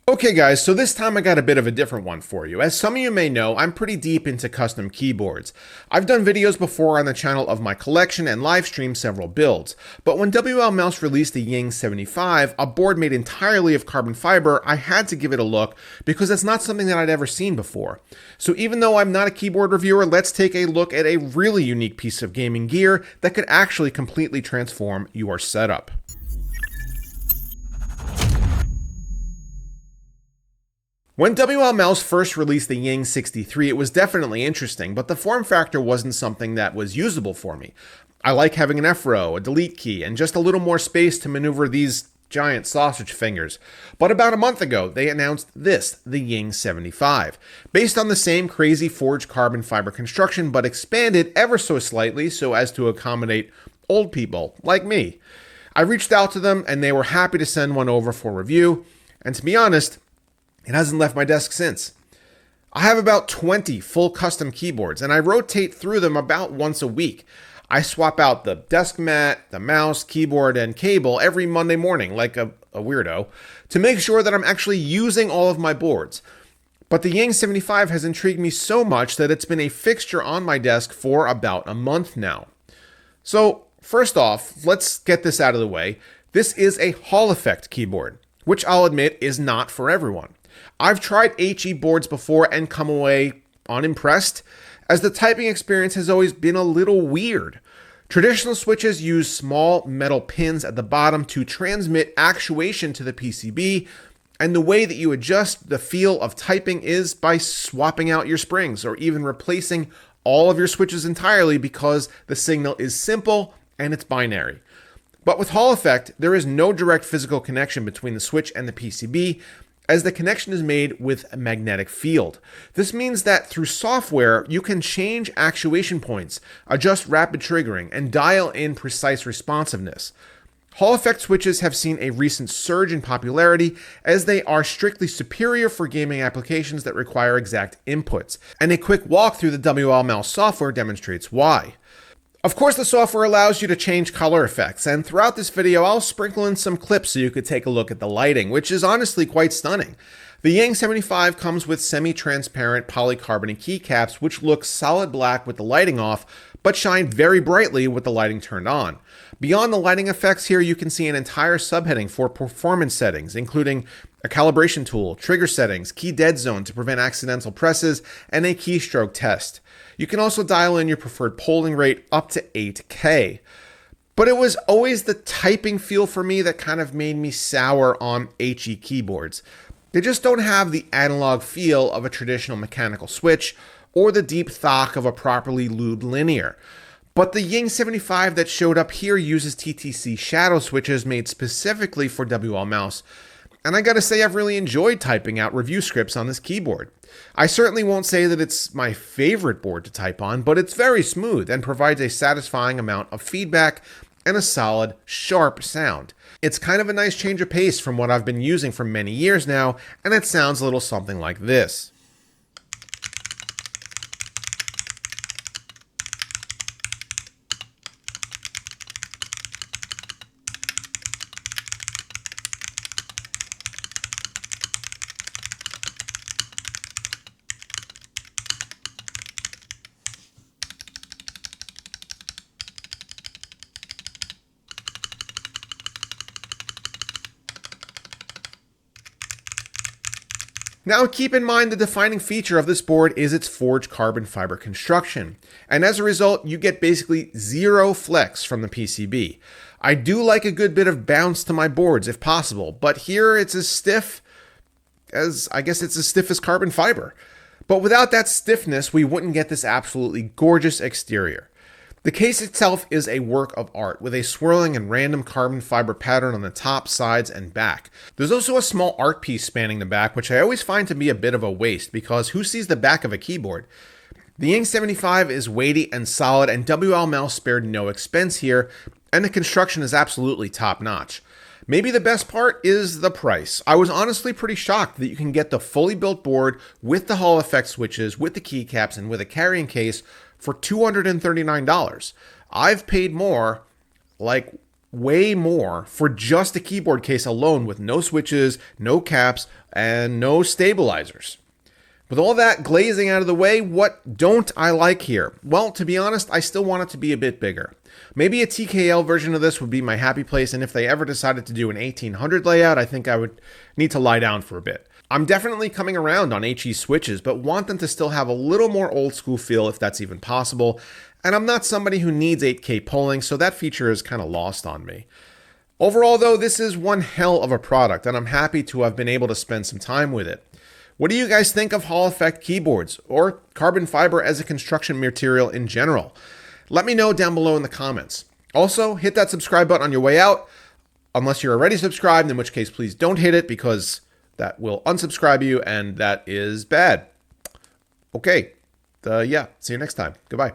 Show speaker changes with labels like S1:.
S1: Okay guys, so this time I got a bit of a different one for you. As some of you may know, I'm pretty deep into custom keyboards. I've done videos before on the channel of my collection and live streamed several builds, but when WLMouse released the Ying 75, a board made entirely of carbon fiber, I had to give it a look because it's not something that I'd ever seen before. So even though I'm not a keyboard reviewer, let's take a look at a really unique piece of gaming gear that could actually completely transform your setup. When WLMouse first released the Ying 63, it was definitely interesting, but the form factor wasn't something that was usable for me. I like having an F row, a delete key, and just a little more space to maneuver these giant sausage fingers. But about a month ago, they announced this, the Ying 75, based on the same crazy forged carbon fiber construction, but expanded ever so slightly so as to accommodate old people like me. I reached out to them, and they were happy to send one over for review, and to be honest, it hasn't left my desk since. I have about 20 full custom keyboards, and I rotate through them about once a week. I swap out the desk mat, the mouse, keyboard, and cable every Monday morning, like a weirdo, to make sure that I'm actually using all of my boards. But the Ying 75 has intrigued me so much that it's been a fixture on my desk for about a month now. So, first off, let's get this out of the way. This is a Hall effect keyboard, which I'll admit is not for everyone. I've tried HE boards before and come away unimpressed, as the typing experience has always been a little weird. Traditional switches use small metal pins at the bottom to transmit actuation to the PCB, and the way that you adjust the feel of typing is by swapping out your springs or even replacing all of your switches entirely because the signal is simple and it's binary. But with Hall effect, there is no direct physical connection between the switch and the PCB, as the connection is made with a magnetic field. This means that through software, you can change actuation points, adjust rapid triggering, and dial in precise responsiveness. Hall effect switches have seen a recent surge in popularity as they are strictly superior for gaming applications that require exact inputs, and a quick walk through the WLMouse software demonstrates why. Of course, the software allows you to change color effects, and throughout this video, I'll sprinkle in some clips so you could take a look at the lighting, which is honestly quite stunning. The Ying 75 comes with semi-transparent polycarbonate keycaps, which look solid black with the lighting off, but shine very brightly with the lighting turned on. Beyond the lighting effects here, you can see an entire subheading for performance settings, including a calibration tool, trigger settings, key dead zone to prevent accidental presses, and a keystroke test. You can also dial in your preferred polling rate up to 8K. But it was always the typing feel for me that kind of made me sour on HE keyboards. They just don't have the analog feel of a traditional mechanical switch or the deep thock of a properly lubed linear. But the Ying 75 that showed up here uses TTC shadow switches made specifically for WLMouse, and I gotta say I've really enjoyed typing out review scripts on this keyboard. I certainly won't say that it's my favorite board to type on, but it's very smooth and provides a satisfying amount of feedback and a solid, sharp sound. It's kind of a nice change of pace from what I've been using for many years now, and it sounds a little something like this. Now keep in mind the defining feature of this board is its forged carbon fiber construction, and as a result you get basically zero flex from the PCB. I do like a good bit of bounce to my boards if possible, but here it's as stiff as, it's as stiff as carbon fiber. But without that stiffness we wouldn't get this absolutely gorgeous exterior. The case itself is a work of art with a swirling and random carbon fiber pattern on the top, sides, and back. There's also a small art piece spanning the back, which I always find to be a bit of a waste because who sees the back of a keyboard? The Ying 75 is weighty and solid, and WLMouse spared no expense here, and the construction is absolutely top notch. Maybe the best part is the price. I was honestly pretty shocked that you can get the fully built board with the Hall effect switches, with the keycaps, and with a carrying case for $239. I've paid more, like way more, for just a keyboard case alone with no switches, no caps, and no stabilizers. With all that glazing out of the way, what don't I like here? Well, to be honest, I still want it to be a bit bigger. Maybe a TKL version of this would be my happy place, and if they ever decided to do an 1800 layout, I think I would need to lie down for a bit. I'm definitely coming around on HE switches, but want them to still have a little more old school feel if that's even possible, and I'm not somebody who needs 8K polling, so that feature is kind of lost on me. Overall though, this is one hell of a product, and I'm happy to have been able to spend some time with it. What do you guys think of Hall effect keyboards, or carbon fiber as a construction material in general? Let me know down below in the comments. Also, hit that subscribe button on your way out, unless you're already subscribed, in which case please don't hit it because that will unsubscribe you and that is bad. Okay, see you next time. Goodbye.